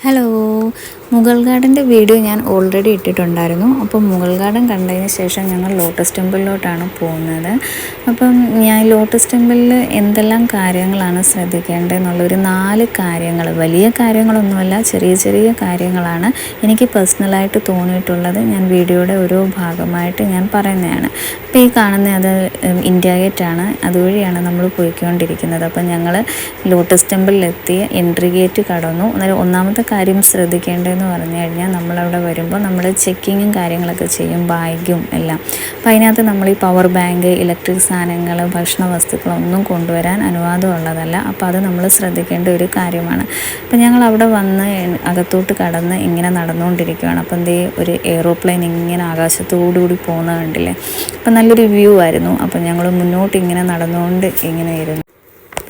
Hello, Mughal ഗാർഡൻ്റെ video ഞാൻ already ഇട്ടിട്ടുണ്ടായിരുന്നു. അപ്പോൾ മുഗൾ ഗാർഡൻ കണ്ടതിന് ശേഷം ഞങ്ങൾ ലോട്ടസ് ടെമ്പിളിലോട്ടാണ് പോകുന്നത്. അപ്പം ഞാൻ ലോട്ടസ് ടെമ്പിളിൽ എന്തെല്ലാം കാര്യങ്ങളാണ് ശ്രദ്ധിക്കേണ്ടതെന്നുള്ളൊരു 4 കാര്യങ്ങൾ, വലിയ കാര്യങ്ങളൊന്നുമല്ല, ചെറിയ ചെറിയ കാര്യങ്ങളാണ് എനിക്ക് പേഴ്സണലായിട്ട് തോന്നിയിട്ടുള്ളത്. ഞാൻ വീഡിയോയുടെ ഓരോ ഭാഗമായിട്ട് ഞാൻ പറയുന്നതാണ്. അപ്പോൾ ഈ കാണുന്ന അത് ഇന്ത്യ ഗേറ്റാണ്, അതുവഴിയാണ് നമ്മൾ പോയിക്കൊണ്ടിരിക്കുന്നത്. അപ്പം ഞങ്ങൾ ലോട്ടസ് ടെമ്പിളിലെത്തി എൻട്രി ഗേറ്റ് കടന്നു. അന്നേരം ഒന്നാമത്തെ കാര്യം ശ്രദ്ധിക്കേണ്ടതെന്ന് പറഞ്ഞു കഴിഞ്ഞാൽ, നമ്മളവിടെ വരുമ്പോൾ നമ്മൾ ചെക്കിങ്ങും കാര്യങ്ങളൊക്കെ ചെയ്യും, ബാഗും എല്ലാം. അപ്പോൾ അതിനകത്ത് നമ്മൾ ഈ പവർ ബാങ്ക്, ഇലക്ട്രിക് സാധനങ്ങൾ, ഭക്ഷണ വസ്തുക്കളൊന്നും കൊണ്ടുവരാൻ അനുവാദമുള്ളതല്ല. അപ്പോൾ അത് നമ്മൾ ശ്രദ്ധിക്കേണ്ട ഒരു കാര്യമാണ്. അപ്പോൾ ഞങ്ങൾ അവിടെ വന്ന് അകത്തോട്ട് കടന്ന് ഇങ്ങനെ നടന്നുകൊണ്ടിരിക്കുകയാണ്. അപ്പം എന്തേ ഒരു എയ്റോപ്ലെയിൻ ഇങ്ങനെ ആകാശത്തോടുകൂടി പോകുന്നത് കണ്ടില്ലേ. അപ്പം നല്ലൊരു വ്യൂ ആയിരുന്നു. അപ്പം ഞങ്ങൾ മുന്നോട്ട് ഇങ്ങനെ നടന്നുകൊണ്ട് ഇങ്ങനെ ഇരുന്നു.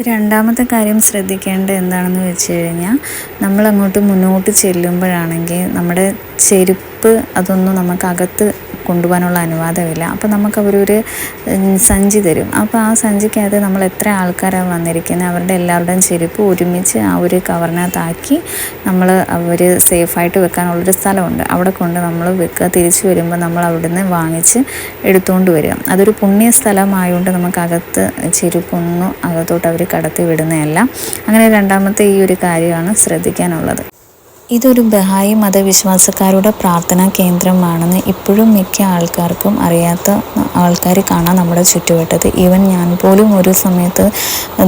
രണ്ടാമത്തെ കാര്യം ശ്രദ്ധിക്കേണ്ടത് എന്താണെന്ന് വെച്ച് കഴിഞ്ഞാൽ, നമ്മളങ്ങോട്ട് മുന്നോട്ട് ചെല്ലുമ്പോഴാണെങ്കിൽ നമ്മുടെ ചെരുപ്പ് അതൊന്നും നമുക്കകത്ത് കൊണ്ടുപോകാനുള്ള അനുവാദമില്ല. അപ്പോൾ നമുക്കവരൊരു സഞ്ചി തരും. അപ്പോൾ ആ സഞ്ചിക്കകത്ത് നമ്മൾ എത്ര ആൾക്കാരാണ് വന്നിരിക്കുന്നത് അവരുടെ എല്ലാവരുടെയും ചെരുപ്പ് ഒരുമിച്ച് ആ ഒരു കവറിനകത്താക്കി അവർ സേഫായിട്ട് വെക്കാനുള്ളൊരു സ്ഥലമുണ്ട്. അവിടെ കൊണ്ട് നമ്മൾ വെക്കുക. തിരിച്ച് വരുമ്പോൾ നമ്മൾ അവിടുന്ന് വാങ്ങിച്ച് എടുത്തുകൊണ്ട് വരിക. അതൊരു പുണ്യ സ്ഥലമായതുകൊണ്ട് നമുക്കകത്ത് ചെരുപ്പൊന്നും അകത്തോട്ട് അവർ കടത്തി വിടുന്നതല്ല. അങ്ങനെ രണ്ടാമത്തെ ഈ ഒരു കാര്യമാണ് ശ്രദ്ധിക്കാനുള്ളത്. ഇതൊരു ബഹായി മതവിശ്വാസക്കാരുടെ പ്രാർത്ഥനാ കേന്ദ്രമാണെന്ന് ഇപ്പോഴും മിക്ക ആൾക്കാർക്കും അറിയാത്ത ആൾക്കാർ കാണാം നമ്മുടെ ചുറ്റുവട്ടത്ത്. ഈവൻ ഞാൻ പോലും ഒരു സമയത്ത്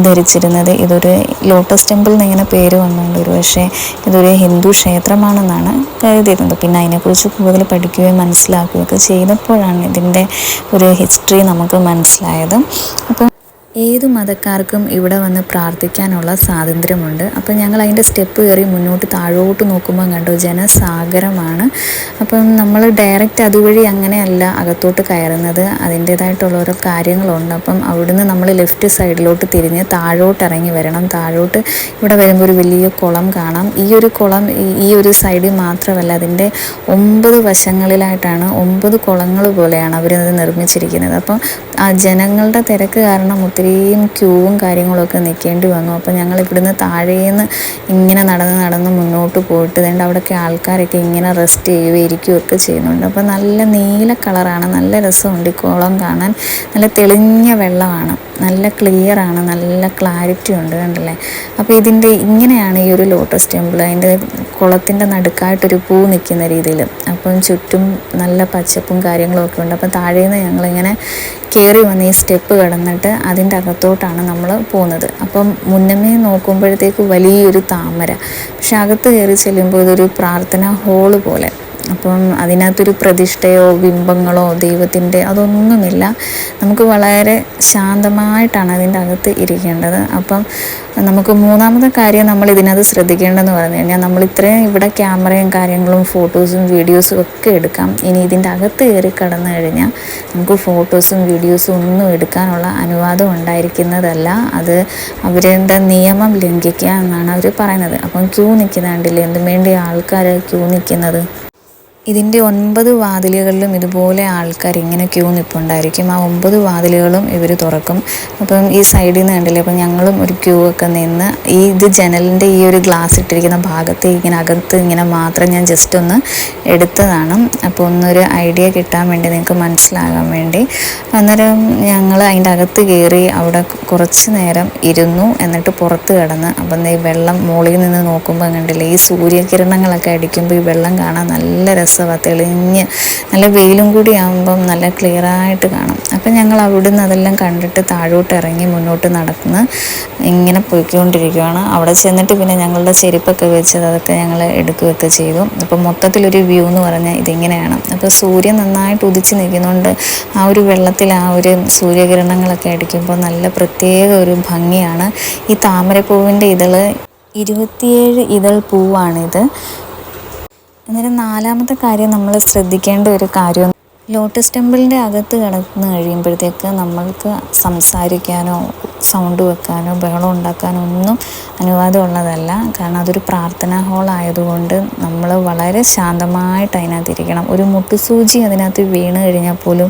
ധരിച്ചിരുന്നത് ഇതൊരു ലോട്ടസ് ടെമ്പിൾ എന്നിങ്ങനെ പേര് വന്നുകൊണ്ട് ഒരു പക്ഷേ ഇതൊരു ഹിന്ദു ക്ഷേത്രമാണെന്നാണ് കരുതിയിരുന്നത്. പിന്നെ അതിനെക്കുറിച്ച് കൂടുതൽ പഠിക്കുകയും മനസ്സിലാക്കുകയൊക്കെ ചെയ്തപ്പോഴാണ് ഇതിൻ്റെ ഒരു ഹിസ്റ്ററി നമുക്ക് മനസ്സിലായത്. അപ്പോൾ ഏത് മതക്കാർക്കും ഇവിടെ വന്ന് പ്രാർത്ഥിക്കാനുള്ള സ്വാതന്ത്ര്യമുണ്ട്. അപ്പം ഞങ്ങൾ അതിൻ്റെ സ്റ്റെപ്പ് കയറി മുന്നോട്ട് താഴോട്ട് നോക്കുമ്പോൾ കണ്ടു ജനസാഗരമാണ്. അപ്പം നമ്മൾ ഡയറക്റ്റ് അതുവഴി അങ്ങനെയല്ല അകത്തോട്ട് കയറുന്നത്, അതിൻ്റേതായിട്ടുള്ള ഓരോ കാര്യങ്ങളുണ്ട്. അപ്പം അവിടുന്ന് നമ്മൾ ലെഫ്റ്റ് സൈഡിലോട്ട് തിരിഞ്ഞ് താഴോട്ട് ഇറങ്ങി വരണം. താഴോട്ട് ഇവിടെ വരുമ്പോൾ ഒരു വലിയ കുളം കാണാം. ഈ ഒരു കുളം ഈ ഒരു സൈഡിൽ മാത്രമല്ല, അതിൻ്റെ 9 വശങ്ങളിലായിട്ടാണ് 9 കുളങ്ങൾ പോലെയാണ് അവരത് നിർമ്മിച്ചിരിക്കുന്നത്. അപ്പം ആ ജനങ്ങളുടെ തിരക്ക് കാരണം ഒത്തിരിയും ക്യൂവും കാര്യങ്ങളൊക്കെ നിൽക്കേണ്ടി വന്നു. അപ്പോൾ ഞങ്ങൾ ഇവിടുന്ന് താഴേന്ന് ഇങ്ങനെ നടന്ന് മുന്നോട്ട് പോയിട്ട് വേണ്ട അവിടെയൊക്കെ ആൾക്കാരൊക്കെ ഇങ്ങനെ റെസ്റ്റ് ചെയ്യുകയും ഇരിക്കുകയൊക്കെ ചെയ്യുന്നുണ്ട്. അപ്പോൾ നല്ല നീല കളറാണ്, നല്ല രസമുണ്ട് ഈ കുളം കാണാൻ. നല്ല തെളിഞ്ഞ വെള്ളമാണ്, നല്ല ക്ലിയറാണ്, നല്ല ക്ലാരിറ്റി ഉണ്ട്, കണ്ടല്ലേ. അപ്പോൾ ഇങ്ങനെയാണ് ഈ ഒരു ലോട്ടസ് ടെമ്പിൾ. അതിൻ്റെ കുളത്തിൻ്റെ നടുക്കായിട്ടൊരു പൂ നിൽക്കുന്ന രീതിയിൽ. അപ്പം ചുറ്റും നല്ല പച്ചപ്പും കാര്യങ്ങളൊക്കെ ഉണ്ട്. അപ്പം താഴേന്ന് ഞങ്ങളിങ്ങനെ കയറി വന്ന് ഈ സ്റ്റെപ്പ് കടന്നിട്ട് അതിൻ്റെ അകത്തോട്ടാണ് നമ്മൾ പോകുന്നത്. അപ്പം മുന്നമേ നോക്കുമ്പോഴത്തേക്ക് വലിയൊരു താമര, പക്ഷെ അകത്ത് കയറി ചെല്ലുമ്പോൾ ഇതൊരു പ്രാർത്ഥനാ ഹോള് പോലെ. അപ്പം അതിനകത്തൊരു പ്രതിഷ്ഠയോ ബിംബങ്ങളോ ദൈവത്തിൻ്റെ അതൊന്നുമില്ല. നമുക്ക് വളരെ ശാന്തമായിട്ടാണ് അതിൻ്റെ അകത്ത് ഇരിക്കേണ്ടത്. അപ്പം നമുക്ക് മൂന്നാമത്തെ കാര്യം നമ്മൾ ഇതിനകത്ത് ശ്രദ്ധിക്കേണ്ടതെന്ന് പറഞ്ഞു കഴിഞ്ഞാൽ, നമ്മൾ ഇത്രയും ഇവിടെ ക്യാമറയും കാര്യങ്ങളും ഫോട്ടോസും വീഡിയോസും ഒക്കെ എടുക്കാം. ഇനി ഇതിൻ്റെ അകത്ത് കയറി കടന്നു കഴിഞ്ഞാൽ നമുക്ക് ഫോട്ടോസും വീഡിയോസും ഒന്നും എടുക്കാനുള്ള അനുവാദം ഉണ്ടായിരിക്കുന്നതല്ല. അത് അവരുടെ നിയമം ലംഘിക്കുക എന്നാണ് അവർ പറയുന്നത്. അപ്പം ക്യൂ നിൽക്കുന്നുണ്ടില്ലേ, എന്തും വേണ്ടി ആൾക്കാർ ക്യൂ നിൽക്കുന്നത്. ഇതിൻ്റെ 9 വാതിലുകളിലും ഇതുപോലെ ആൾക്കാർ ഇങ്ങനെ ക്യൂ നിൽപ്പുണ്ടായിരിക്കും. ആ 9 വാതിലുകളും ഇവർ തുറക്കും. അപ്പം ഈ സൈഡിൽ നിന്ന് കണ്ടില്ലേ, അപ്പം ഞങ്ങളും ഒരു ക്യൂ ഒക്കെ നിന്ന് ഇത് ജനലിൻ്റെ ഈ ഒരു ഗ്ലാസ് ഇട്ടിരിക്കുന്ന ഭാഗത്ത് ഇങ്ങനെ അകത്ത് ഇങ്ങനെ മാത്രം ഞാൻ ജസ്റ്റ് ഒന്ന് എടുത്തതാണ്. അപ്പോൾ ഒന്നൊരു ഐഡിയ കിട്ടാൻ വേണ്ടി, നിങ്ങൾക്ക് മനസ്സിലാകാൻ വേണ്ടി. അന്നേരം ഞങ്ങൾ അതിൻ്റെ അകത്ത് കയറി അവിടെ കുറച്ച് നേരം ഇരുന്നു. എന്നിട്ട് പുറത്ത് കിടന്ന് അപ്പം ഈ വെള്ളം മുകളിൽ നിന്ന് നോക്കുമ്പോൾ കണ്ടില്ലേ, ഈ സൂര്യകിരണങ്ങളൊക്കെ അടിക്കുമ്പോൾ ഈ വെള്ളം കാണാൻ നല്ല രസമാണ്, തെളിഞ്ഞ് നല്ല വെയിലും കൂടി ആകുമ്പം നല്ല ക്ലിയറായിട്ട് കാണും. അപ്പം ഞങ്ങൾ അവിടുന്ന് അതെല്ലാം കണ്ടിട്ട് താഴോട്ട് ഇറങ്ങി മുന്നോട്ട് നടന്ന് ഇങ്ങനെ പോയിക്കൊണ്ടിരിക്കുകയാണ്. അവിടെ ചെന്നിട്ട് പിന്നെ ഞങ്ങളുടെ ചെരുപ്പൊക്കെ വെച്ചത് അതൊക്കെ ഞങ്ങൾ എടുക്കുകയൊക്കെ ചെയ്തു. അപ്പം മൊത്തത്തിലൊരു വ്യൂ എന്ന് പറഞ്ഞാൽ ഇതിങ്ങനെയാണ്. അപ്പോൾ സൂര്യൻ നന്നായിട്ട് ഉദിച്ച് നിൽക്കുന്നുണ്ട്. ആ ഒരു വെള്ളത്തിൽ ആ ഒരു സൂര്യകിരണങ്ങളൊക്കെ അടിക്കുമ്പോൾ നല്ല പ്രത്യേക ഒരു ഭംഗിയാണ്. ഈ താമരപ്പൂവിൻ്റെ 27 ഇതൾ പൂവാണിത്. അന്നേരം നാലാമത്തെ കാര്യം നമ്മൾ ശ്രദ്ധിക്കേണ്ട ഒരു കാര്യം, ലോട്ടസ് ടെമ്പിളിൻ്റെ അകത്ത് കിടന്ന് കഴിയുമ്പോഴത്തേക്ക് നമ്മൾക്ക് സംസാരിക്കാനോ സൗണ്ട് വെക്കാനോ ബഹളം ഉണ്ടാക്കാനോ ഒന്നും അനുവാദമുള്ളതല്ല. കാരണം അതൊരു പ്രാർത്ഥനാ ഹോളായതുകൊണ്ട് നമ്മൾ വളരെ ശാന്തമായിട്ട് അതിനകത്തിരിക്കണം. ഒരു മുട്ടുസൂചി അതിനകത്ത് വീണ് കഴിഞ്ഞാൽ പോലും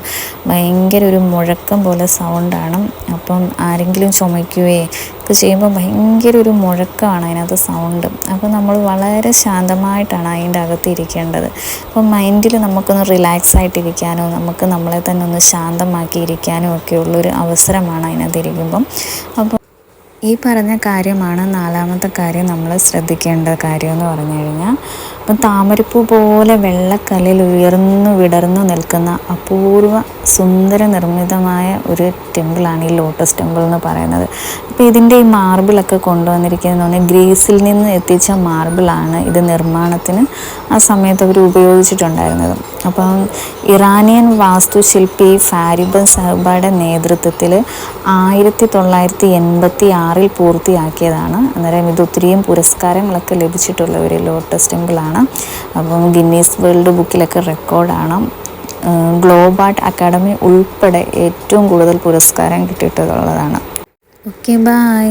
ഭയങ്കര ഒരു മുഴക്കം പോലെ സൗണ്ടാണ്. അപ്പം ആരെങ്കിലും ചുമയ്ക്കുകയോ ടാപ്പ് ചെയ്യുമ്പോൾ ഭയങ്കര ഒരു മുഴക്കമാണ് അതിനകത്ത് സൗണ്ട്. അപ്പോൾ നമ്മൾ വളരെ ശാന്തമായിട്ടാണ് അതിൻ്റെ അകത്ത് ഇരിക്കേണ്ടത്. അപ്പം മൈൻഡിൽ നമുക്കൊന്ന് റിലാക്സ് ആയിട്ടിരിക്കാനോ നമുക്ക് നമ്മളെ തന്നെ ഒന്ന് ശാന്തമാക്കിയിരിക്കാനോ ഒക്കെ ഉള്ളൊരു അവസരമാണ് അതിനകത്ത് ഇരിക്കുമ്പം. അപ്പോൾ ഈ പറഞ്ഞ കാര്യമാണ് നാലാമത്തെ കാര്യം നമ്മൾ ശ്രദ്ധിക്കേണ്ട കാര്യമെന്ന് പറഞ്ഞു കഴിഞ്ഞാൽ, അപ്പം താമരപ്പൂ പോലെ വെള്ളക്കല്ലിൽ ഉയർന്നു വിടർന്നു നിൽക്കുന്ന അപൂർവ സുന്ദര നിർമ്മിതമായ ഒരു ടെമ്പിളാണ് ഈ ലോട്ടസ് ടെമ്പിൾ എന്ന് പറയുന്നത്. അപ്പോൾ ഇതിൻ്റെ ഈ മാർബിളൊക്കെ കൊണ്ടുവന്നിരിക്കുന്നതെന്ന് പറഞ്ഞാൽ ഗ്രീസിൽ നിന്ന് എത്തിച്ച മാർബിളാണ് ഇത് നിർമ്മാണത്തിന് ആ സമയത്ത് അവർ ഉപയോഗിച്ചിട്ടുണ്ടായിരുന്നത്. അപ്പം ഇറാനിയൻ വാസ്തുശില്പി ഫാരിബൻ സഹബയുടെ നേതൃത്വത്തിൽ 1986 പൂർത്തിയാക്കിയതാണ്. അന്നേരം ഇത് ഒത്തിരിയും പുരസ്കാരങ്ങളൊക്കെ ലഭിച്ചിട്ടുള്ള ഒരു ലോട്ടസ് ടെമ്പിളാണ്. അപ്പം ഗിന്നീസ് വേൾഡ് ബുക്കിലൊക്കെ റെക്കോർഡാണ്. ഗ്ലോബ് ആർട്ട് അക്കാഡമി ഉൾപ്പെടെ ഏറ്റവും കൂടുതൽ പുരസ്കാരം കിട്ടിയിട്ടുള്ളതാണ്. Okay, by.